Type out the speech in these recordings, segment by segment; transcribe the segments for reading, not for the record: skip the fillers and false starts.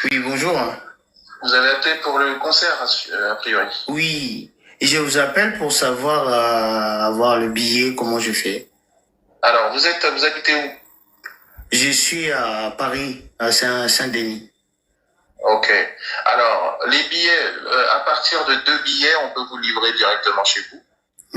Oui, bonjour. Vous avez appelé pour le concert, a priori. Oui, et je vous appelle pour savoir avoir le billet, comment je fais. Alors, vous habitez où? Je suis à Paris, à Saint-Denis. Ok. Alors, les billets, à partir de 2 billets, on peut vous livrer directement chez vous.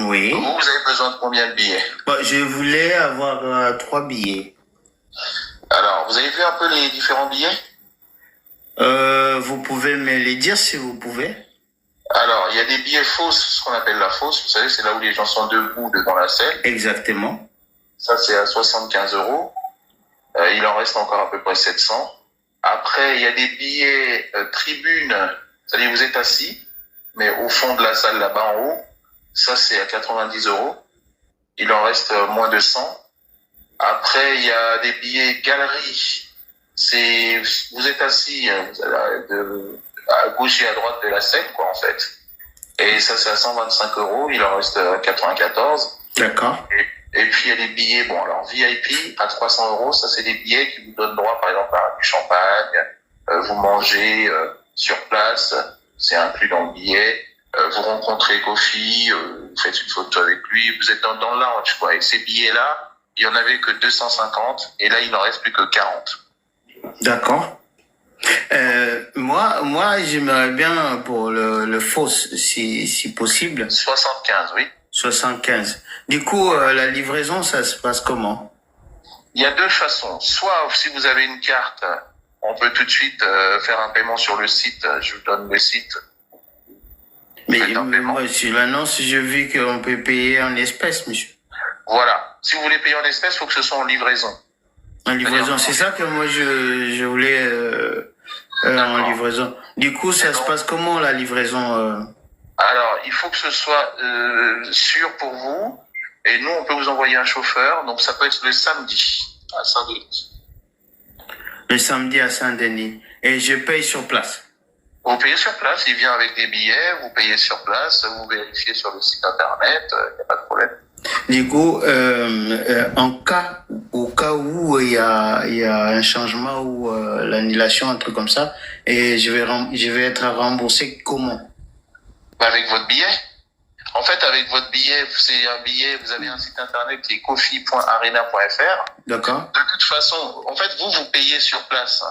Oui. Vous avez besoin de combien de billets? Bon, je voulais avoir 3 billets. Alors, vous avez vu un peu les différents billets? Vous pouvez me les dire si vous pouvez? Alors, il y a des billets fausses, ce qu'on appelle la fausse. Vous savez, c'est là où les gens sont debout devant la scène. Exactement. Ça, c'est à 75 euros. Il en reste encore à peu près 700. Après, il y a des billets tribunes. C'est-à-dire, vous êtes assis, mais au fond de la salle, là-bas en haut. Ça, c'est à 90 euros. Il en reste moins de 100. Après, il y a des billets galerie. Vous êtes assis à gauche et à droite de la scène, quoi, en fait. Et ça, c'est à 125 euros. Il en reste 94. D'accord. Et puis, il y a des billets, bon, alors, VIP à 300 euros. Ça, c'est des billets qui vous donnent droit, par exemple, à du champagne. Vous mangez sur place. C'est inclus dans le billet. Vous rencontrez Kofi, vous faites une photo avec lui, vous êtes dans le lounge, quoi. Et ces billets-là, il y en avait que 250, et là, il n'en reste plus que 40. D'accord. Moi, j'aimerais bien pour le faux, si possible, 75, oui. 75. Du coup, la livraison, ça se passe comment? Il y a deux façons. Soit, si vous avez une carte, on peut tout de suite faire un paiement sur le site. Je vous donne le site. Mais Faites un paiement. moi, sur l'annonce, j'ai vu qu'on peut payer en espèces, monsieur. Voilà. Si vous voulez payer en espèces, il faut que ce soit en livraison. En livraison, c'est ça que moi je voulais en livraison. Du coup, ça se passe comment la livraison Alors, il faut que ce soit sûr pour vous. Et nous, on peut vous envoyer un chauffeur. Donc, ça peut être le samedi à Saint-Denis. Le samedi à Saint-Denis. Et je paye sur place. Vous payez sur place. Il vient avec des billets. Vous payez sur place. Vous vérifiez sur le site internet. Il n'y a pas de problème. Du coup, au cas où il y a un changement ou l'annulation, un truc comme ça, et je vais être remboursé comment? Avec votre billet. En fait, avec votre billet, c'est un billet, vous avez un site internet qui est kofi.arena.fr. D'accord. De toute façon, en fait, vous payez sur place.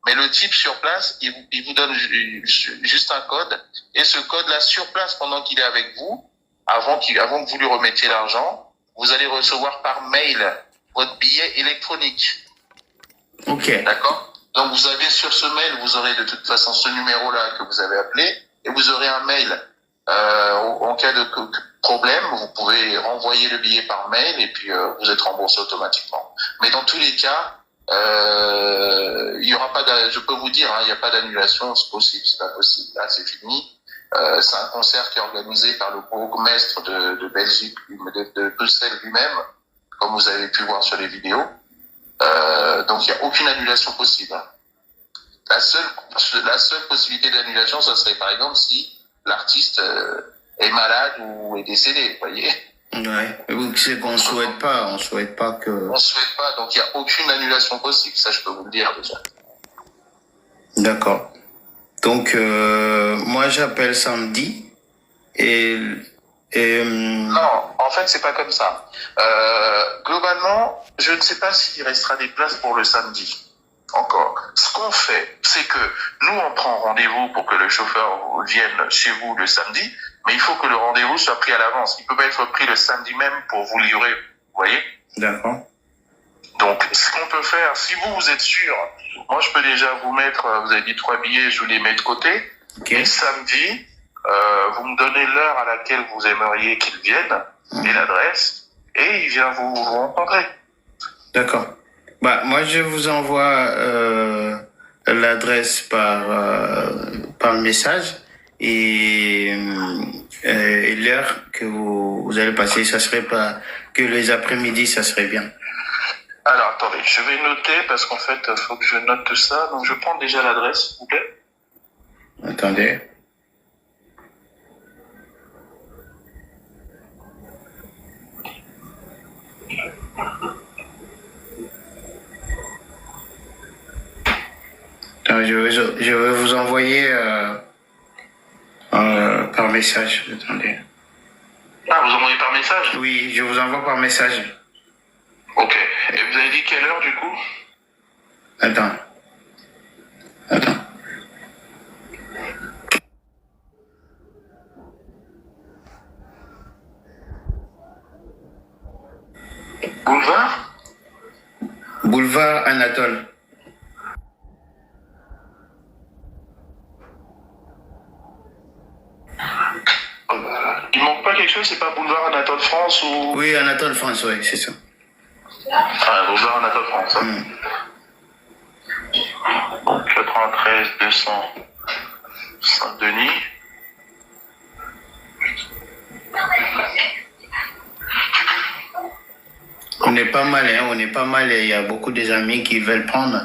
Mais le type sur place, il vous donne juste un code. Et ce code-là, sur place, pendant qu'il est avec vous, avant que vous lui remettiez l'argent, vous allez recevoir par mail votre billet électronique. Ok. D'accord? Donc, vous avez sur ce mail, vous aurez de toute façon ce numéro-là que vous avez appelé, et vous aurez un mail. En cas de problème, vous pouvez renvoyer le billet par mail et puis vous êtes remboursé automatiquement. Mais dans tous les cas, il y aura pas. Je peux vous dire, hein, il n'y a pas d'annulation, c'est possible, c'est pas possible. Là, c'est fini. C'est un concert qui est organisé par le bourgmestre de Belgique, de Bruxelles lui-même, comme vous avez pu voir sur les vidéos. Donc, il n'y a aucune annulation possible. La seule possibilité d'annulation, ça serait par exemple si l'artiste est malade ou est décédé, vous voyez. Ouais. C'est qu'on souhaite pas que. On souhaite pas, donc il n'y a aucune annulation possible, ça je peux vous le dire déjà. D'accord. Donc, moi, j'appelle samedi et, Non, en fait, c'est pas comme ça. Globalement, je ne sais pas s'il restera des places pour le samedi. Encore. Ce qu'on fait, c'est que nous, on prend rendez-vous pour que le chauffeur vienne chez vous le samedi, mais il faut que le rendez-vous soit pris à l'avance. Il peut pas être pris le samedi même pour vous livrer, vous voyez? D'accord. Donc, ce qu'on peut faire, si vous êtes sûr, moi, je peux déjà vous mettre, vous avez dit 3 billets, je vous les mets de côté. Okay. Et samedi, vous me donnez l'heure à laquelle vous aimeriez qu'il vienne et l'adresse, et il vient vous rencontrer. D'accord. Bah, moi, je vous envoie l'adresse par message et l'heure que vous allez passer, ça serait pas que les après-midi, ça serait bien. Alors, attendez, je vais noter parce qu'en fait, il faut que je note tout ça. Donc, je prends déjà l'adresse, s'il vous plaît. Attendez. Non, je vais vous envoyer par message. Attendez. Ah, vous envoyez par message? Oui, je vous envoie par message. Ok. Et vous avez dit quelle heure du coup? Attends. Boulevard? Boulevard Anatole. Il manque pas quelque chose, c'est pas Boulevard Anatole France ou... Oui, Anatole France, oui, c'est ça. Ah, Boulevard Anatole France. Hein. 93 200 Saint-Denis. On est pas mal, hein, on est pas mal. Il y a beaucoup des amis qui veulent prendre.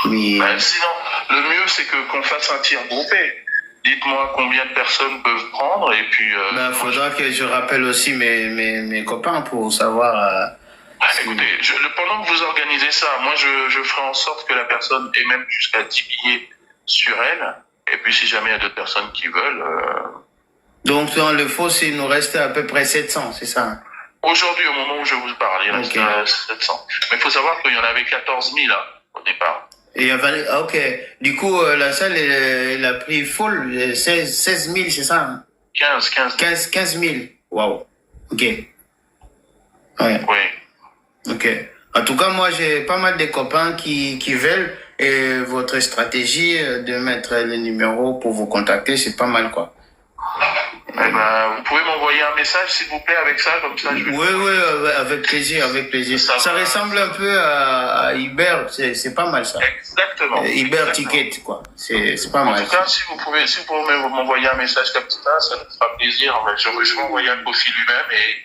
Mais... Sinon, le mieux, c'est qu'on fasse un tir groupé. Dites-moi combien de personnes peuvent prendre et puis... faudra que je rappelle aussi mes copains pour savoir... Écoutez, pendant que vous organisez ça, moi, je ferai en sorte que la personne ait même jusqu'à 10 billets sur elle. Et puis, si jamais il y a d'autres personnes qui veulent... Donc, dans le fosse, il nous reste à peu près 700, c'est ça? Aujourd'hui, au moment où je vous parle, il reste 700. Mais il faut savoir qu'il y en avait 14 000 au départ. Et il y avait, ok. Du coup, la salle, elle a pris full, 16 000, c'est ça? 15 000. Waouh. Ok. Ouais. Oui. Ok. En tout cas, moi, j'ai pas mal de copains qui veulent. Et votre stratégie de mettre le numéro pour vous contacter, c'est pas mal, quoi. Vous pouvez m'envoyer un message, s'il vous plaît, avec ça, comme ça, je vais... Oui, avec plaisir, avec plaisir. Ça ressemble un peu à Uber, c'est pas mal, ça. Exactement. Uber Ticket, quoi. C'est pas mal. En tout cas, si vous pouvez m'envoyer un message comme ça nous fera plaisir. En fait, je vais envoyer un Kofi lui-même et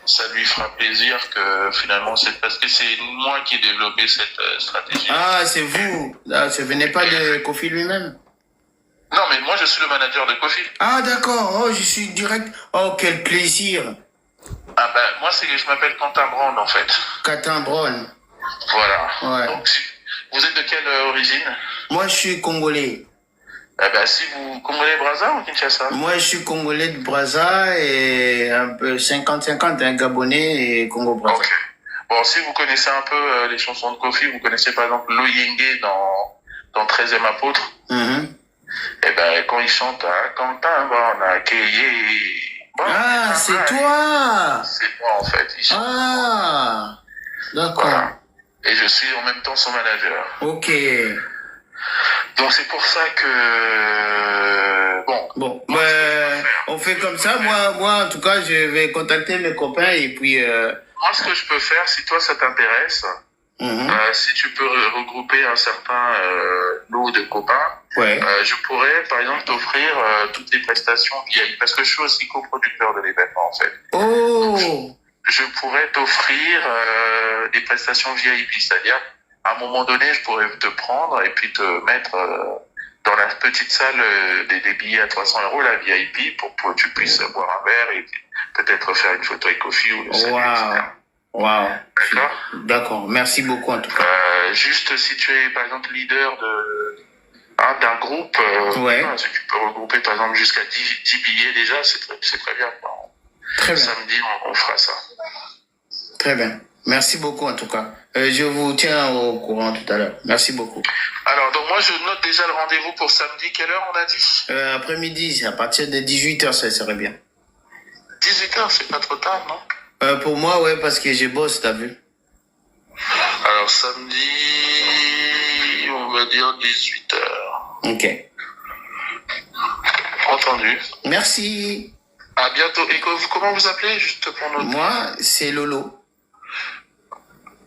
ça lui fera plaisir que finalement, c'est parce que c'est moi qui ai développé cette stratégie. Ah, c'est vous. Ah, ce venait pas de Kofi lui-même? Non, mais moi, je suis le manager de Kofi. Ah, d'accord. Oh, je suis direct. Oh, quel plaisir. Ah, moi, je m'appelle Quentin Brand, en fait. Quentin Brand. Voilà. Ouais. Donc, vous êtes de quelle origine? Moi, je suis congolais. Si vous... Congolais Brazza ou Kinshasa? Moi, je suis congolais de Brazza et un peu 50-50, hein, gabonais et Congo-Brazza. Ok. Bon, si vous connaissez un peu les chansons de Kofi, vous connaissez par exemple Loyenge dans 13e apôtre. Quand il chante à Quentin Brand, à Kéyé... Ah, c'est toi! C'est moi, en fait. Il chante. Ah, d'accord. Voilà. Et je suis en même temps son manager. Ok. Donc, c'est pour ça que... Bon, on fait comme ça. Moi, en tout cas, je vais contacter mes copains et puis... Moi, ce que je peux faire, si toi, ça t'intéresse, si tu peux regrouper un certain lot de copains, je pourrais, par exemple, t'offrir toutes les prestations VIP, parce que je suis aussi coproducteur de l'événement, en fait. Oh! Je pourrais t'offrir des prestations VIP, c'est-à-dire, à un moment donné, je pourrais te prendre et puis te mettre dans la petite salle des billets à 300 €, la VIP, pour que tu puisses boire un verre et peut-être faire une photo avec Kofi ou le salut, etc. Wow. D'accord. D'accord. Merci beaucoup en tout cas. Juste si tu es par exemple leader d'un groupe, si tu peux regrouper par exemple jusqu'à 10 billets déjà, c'est très bien. Très bien. Samedi, on fera ça. Très bien. Merci beaucoup en tout cas. Je vous tiens au courant tout à l'heure. Merci beaucoup. Alors, donc moi je note déjà le rendez-vous pour samedi. Quelle heure on a dit? Après-midi, à partir de 18h, ça serait bien. 18h, c'est pas trop tard, non? Pour moi, ouais, parce que je bosse, t'as vu. Alors, samedi, on va dire 18h. Ok. Entendu. Merci. À bientôt. Et comment vous appelez, juste pour notre... Moi, c'est Lolo.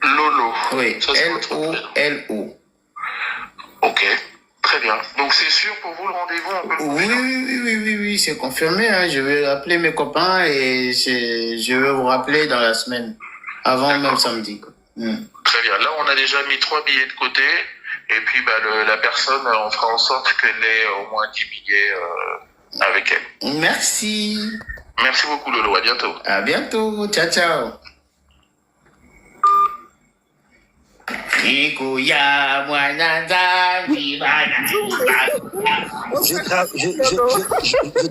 Lolo. Oui, L-O-L-O. Ok, très bien. Donc, c'est sûr pour vous le rendez-vous? Oui, c'est confirmé. Hein. Je vais appeler mes copains et je vais vous rappeler dans la semaine, avant même samedi. Quoi. Très bien. Là, on a déjà mis 3 billets de côté. Et puis, la personne, on fera en sorte qu'elle ait au moins 10 billets avec elle. Merci. Merci beaucoup, Lolo. À bientôt. À bientôt. Ciao, ciao. Je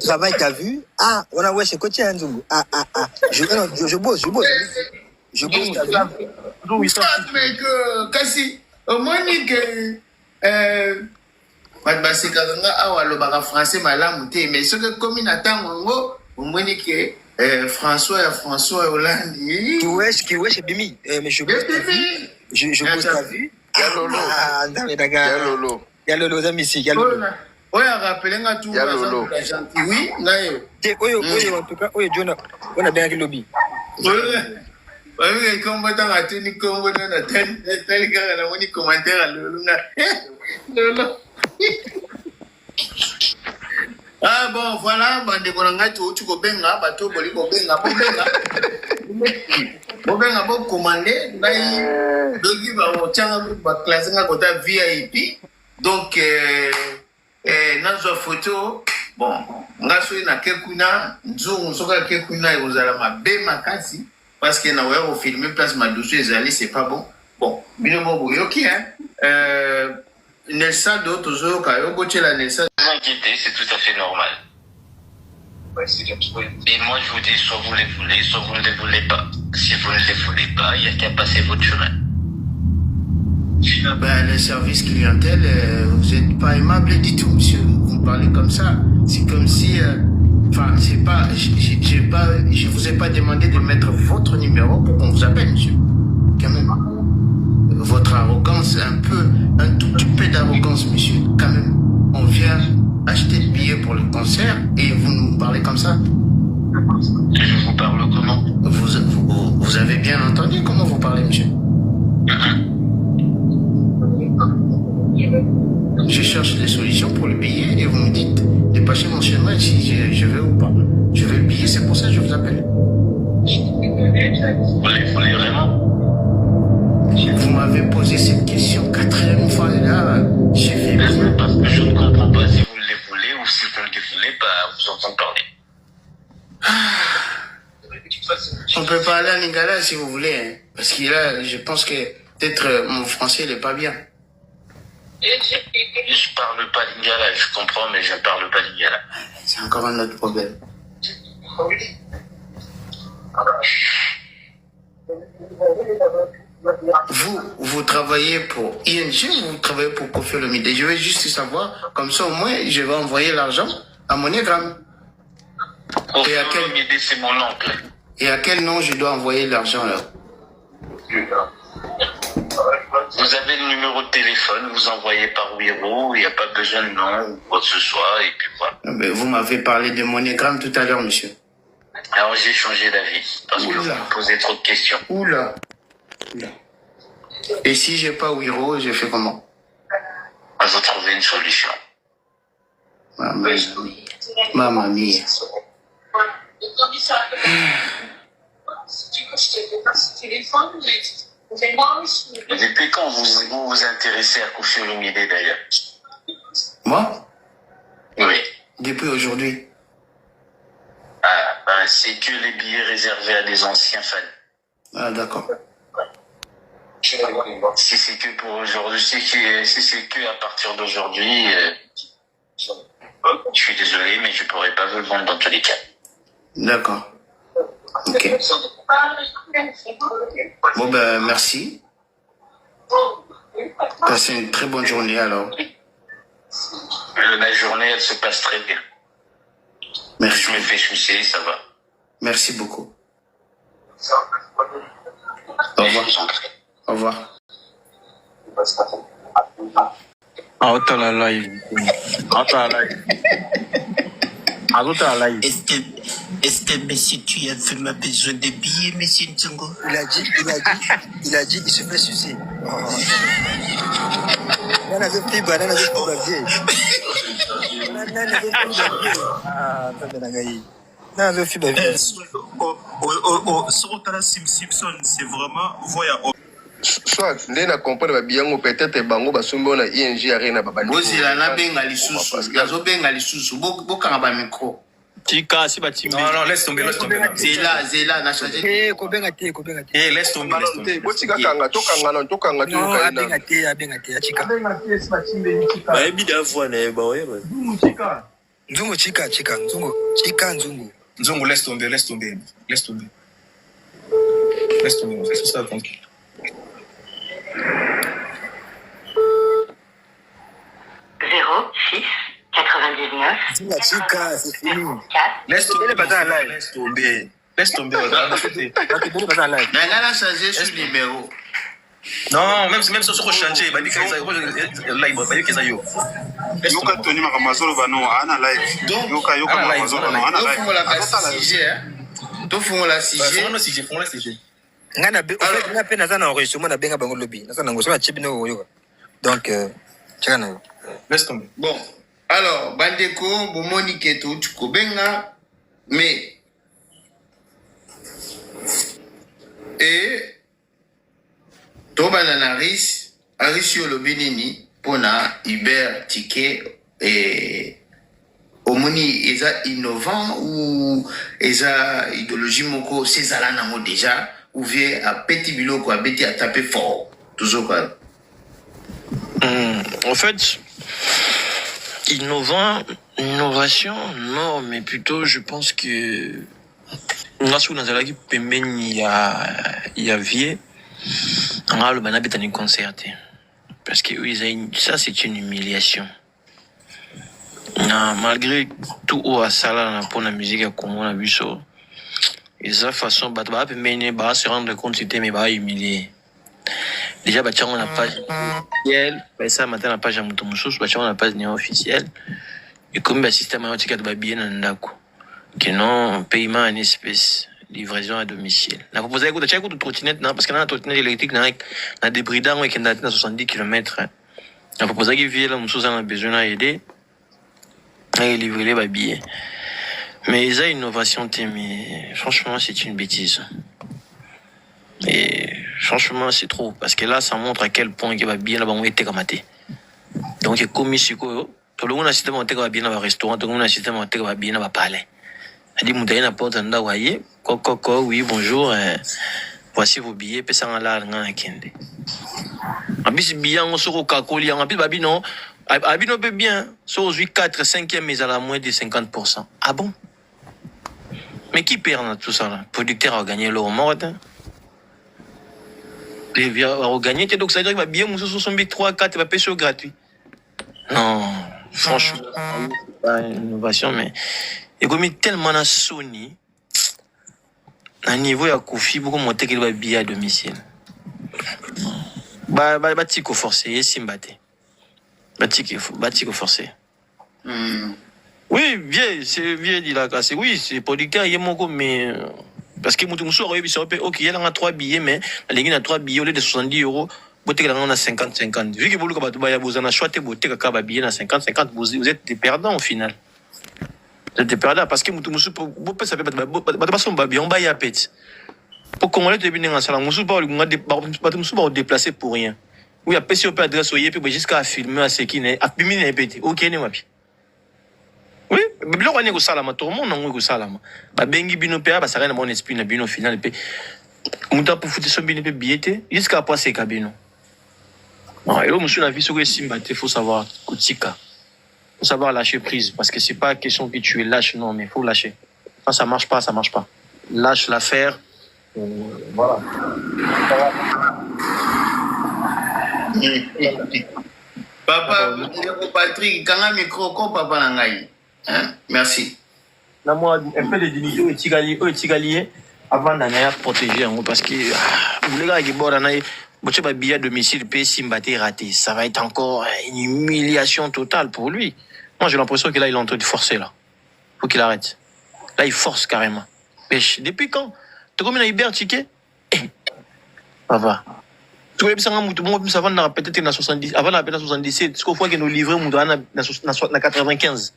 travaille, t'as vu? Ah, on a ouais, c'est côté Nzungu. Je bosse. Je bosse, t'as vu? Mais kasi, au moins que basekaka awa alobaka français malamu te, mais soki komi na ntango yango omoni ke François Hollande qui wesh bimi, mais je bosse, t'as vu? Yalolo zamisi yalolo oyo arapelenga tu yalolo gentil oui ngayo te oyo en tout cas oyo Jona on a bien qui lobby oyo kombo tanga tuni kombo na tel kaka na moni commentaire lolo nga lolo. Ah bon, voilà, bande konanga tu ko benga bato boli ko benga bo commander ngai dogi ba o tanga ba classe nga kota VIP. Donc nazo photo bon, ngaso na kekuna nzungu soka kekuna ezala mabe makasi parce que na wa filmer place madusu ezali c'est pas bon. Bon, bino bo yoki hein. Nelsa d'autres jours, quand on botte la Nelsa. Ne vous inquiétez, c'est tout à fait normal. Et moi, je vous dis, soit vous les voulez, soit vous ne les voulez pas. Si vous ne les voulez pas, il n'y a qu'à passer votre chemin. Ben, le service clientèle, vous n'êtes pas aimable du tout, monsieur. Vous me parlez comme ça. C'est comme si... Enfin, c'est pas... Je vous ai pas demandé de mettre votre numéro pour qu'on vous appelle, monsieur. Quand même. Votre arrogance, un tout petit peu d'arrogance, monsieur. Quand même, on vient acheter le billet pour le concert et vous nous parlez comme ça. Je vous parle comment? Vous avez bien entendu comment vous parlez, monsieur? Je cherche des solutions pour le billet et vous me dites de passer mon chemin si je veux ou pas. Je veux le billet, c'est pour ça que je vous appelle. Vous les voulez vraiment? Vous m'avez posé cette question 4e fois là. J'ai fait. Parce que je ne comprends pas si vous les voulez ou si vous ne les voulez pas vous entendre parler. On peut parler en lingala si vous voulez. Hein. Parce que là, je pense que peut-être mon français n'est pas bien. Je parle pas lingala, je comprends, mais je ne parle pas lingala. C'est encore un autre problème. Vous travaillez pour ING ou vous travaillez pour Kofi Olomide? Je veux juste savoir, comme ça au moins je vais envoyer l'argent à MoneyGram. Kofi Olomide, c'est mon oncle. Et à quel nom je dois envoyer l'argent là? Vous avez le numéro de téléphone, vous envoyez par Wiro, il n'y a pas besoin de nom ou quoi que ce soit, et puis voilà. Mais vous m'avez parlé de MoneyGram tout à l'heure, monsieur. Alors j'ai changé d'avis, parce que vous me posez trop de questions. Oula. Et si j'ai pas Wiro, je fais comment? Vous trouvez une solution. Mamma mia. Depuis quand vous vous intéressez à Kofi Olomide d'ailleurs? Moi? Oui. Depuis aujourd'hui. Ah, ben, c'est que les billets réservés à des anciens fans. Ah, d'accord. Si c'est que pour aujourd'hui, si c'est que à partir d'aujourd'hui, je suis désolé, mais je pourrais pas vous le vendre dans tous les cas. D'accord. Ok. Bon, ben, merci. Passez une très bonne journée alors. La journée, elle se passe très bien. Merci. Je me fais sucer, ça va. Merci beaucoup. Au revoir. Au revoir. Out la live. Est-ce que monsieur, tu as fait ma besoin de billets, monsieur Nzungu? Il a dit, il se fait sucer. Simpson, c'est vraiment voyant. Soit nde na comprendre ba biyango peut-être bango basombo na ING arena babandi. Bozela na benga lisusu, gazo benga lisusu, bokanga ba micro. Tika, c'est pas timide. Non, laisse tomber. Zela, n'a changé. Kobenga te. Eh, laisse tomber. botika kanga tokanga Non, abenga te, chika. Bayebi d'avoine, ouais. Nzungu, chika, nzungu. Nzongo, laisse tomber. Fais ça tranquille. Nzungu, chika, c'est fini. Laisse tomber. N'a changé ce numéro. Non, même si on change, il va dire que ça y est. yoka toni makamazolo bano ana live Donc, yoka makamazolo bano ana live Tofungola CG. Nga pe naza na enregistrement na benga bango lobby. Naza na ngoso na chip no yoka. Donc chaka na yo. Laisse tomber. Bon, alors, Bandeko, Bomoni Keto, Tukobenga, mais. Et. Tobanana Arisio Lobinini, Pona, Hubert, Ticket, et. Omoni, est innovant ou est idéologie moko, c'est nango déjà, ou vient à petit biloko, à bêti à taper fort. Toujours quoi. En fait, innovation, non, mais plutôt, je pense que grâce au Nazalaki Pembeni, il y a vie, on a le banabetani concerté. Parce que oui, ça, c'est une humiliation. Non, malgré tout, au Asala, pour la musique, à Congo, la Busso, et sa façon, Pembeni, se rendre compte, c'était, mais humilié. Déjà, on a la page officielle. Ça, matin, la page à Moutoumoussous, on a la page officielle. Et comme le système a été bien en d'accord. Que non, paiement en espèces, livraison à domicile. La proposition de chaque trottinette, parce qu'on a un trottinette électrique, on a des bridans qui ont 70 km. La proposition qui vient là, on a besoin d'aider. Et livrer les billets. Mais ils ont une innovation, mais franchement, c'est une bêtise. Et franchement, c'est trop. Parce que là, ça montre à quel point il va bien là-bas, été kamaté. Donc, il y a commis ce que tout le monde a système de bien dans le restaurant, tout le monde a système de bien dans le palais. Il dit, Moutaï n'a pas de voyez, oui, bonjour, voici vos billets, puis ça en a un kende. En plus, bien, on se recalcule, en plus, non, Abino peut bien, sur 4, 5e, mais à la moins de 50%. Ah bon? Mais qui perd dans tout ça, là? Le producteur a gagné l'euro mort, il va gagner, donc ça veut dire qu'il va bien, nous sommes 3, 4, il va payer gratuit. Non, franchement, c'est pas une innovation, mais il y a tellement de Sony, à niveau, il y a Kofi, beaucoup monter qu'il va bien à domicile. Batiko forcé, et Simbate. Batiko forcé. Oui, c'est vieux, il a cassé. Oui, c'est producteur, il y a mon mais. Parce que Moutoumoussou a réussi à ok, il y a 3 billets, mais la ligne a 3 billets au lieu de 70 €. On a 50-50. Vu que vous avez choisi de billet à 50-50, vous êtes des perdants au final. Vous êtes des perdants parce que Moutoumoussou, vous pouvez savoir, on va y a pète. Pour qu'on ait des en salle, Moussou va déplacer pour rien. Oui, après, si on peut adresser au yépi, jusqu'à filmer à ce qui n'est pas pété. Ok, n'est pas. Oui, mais là, on est au salama, tout le monde est au salama. Bengi bino pea, ça rien à mon esprit, na bino final, Mouta pour foutre son billet billet, jusqu'à passer cabino. Et là, monsieur, la vie sur le Simba, il faut savoir, Koutika. Il faut savoir lâcher prise, parce que c'est pas question que tu es lâche, non, mais il faut lâcher. Quand ça marche pas, ça marche pas. Lâche l'affaire. Voilà. Papa, Patrick, quand un micro, papa Nangaï. Hein? Merci. Là, moi, un peu de dignité, Tigalier, avant d'aller protéger, parce que les gars qui boivent, tu vas billet à domicile, puis Simbaté raté. Ça va être encore une humiliation totale pour lui. Moi, j'ai l'impression que là, il est en train de forcer, là. Faut qu'il arrête. Là, il force carrément. Pêche. Depuis quand? Tu combien Hubert Ticket? Papa. Tu vois, ça va peut-être dans 70, avant la 77, ce qu'on voit que nous livrons, dans 95.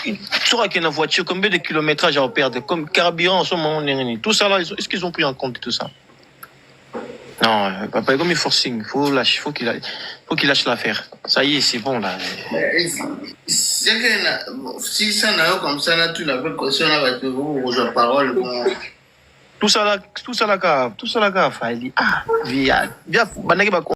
Tu sauras qu'il y a une voiture, combien de kilométrages à perdre, comme carburant en ce moment, tout ça là, est-ce qu'ils ont pris en compte tout ça? Non, papa, comme il forcing, faut qu'il lâche l'affaire. Ça y est, c'est bon là. C'est que si ça n'a pas comme ça, là, tu n'as pas question, là, va te rejoindre parole. Tout ça là, Fali. Ah, via, bandaki ba